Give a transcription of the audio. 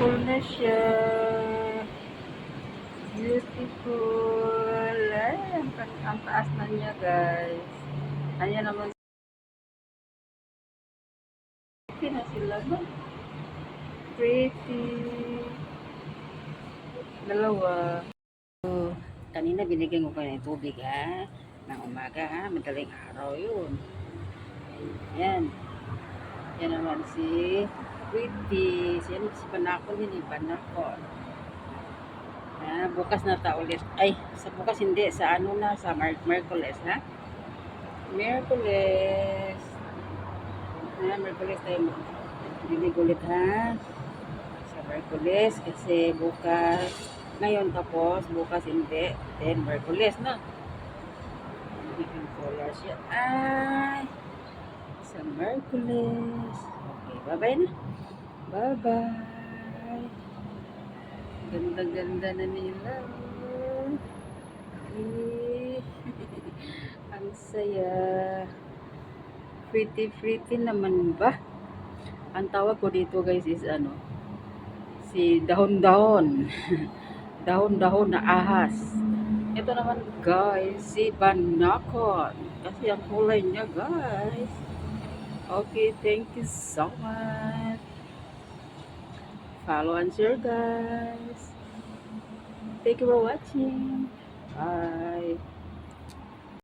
Beautiful na siya. Beautiful. Ay, ang taas na niya, guys. Ayan naman. Pretty na sila, no? Pretty. Dalawa. So, kanina binigyan ko kayo ng tubig, ha? Ng umaga, ha? Madaling araw yun. Ayan. Yan naman si Pretty. Si Panakon yun, Panakon. Bukas na ta ulit. Ay, sa bukas hindi. Sa ano na, sa Merkules, ha? Merkules. Merkules tayo bilig ulit, ha? Sa Merkules. Kasi bukas, ngayon tapos, bukas hindi. Then, Merkules, no? Bigyan colors yan. Ay! Sa Merkules. Okay, bye-bye na. Bye-bye. Ganda-ganda na nila. Ang saya. Pretty naman ba? Ang tawag ko dito, guys, is ano? Si dahon-dahon. Dahon-dahon na ahas. Ito naman, guys, si Banakon. Kasi ang kulay niya, guys. Okay, thank you so much. Follow and share, guys. Thank you for watching. Bye.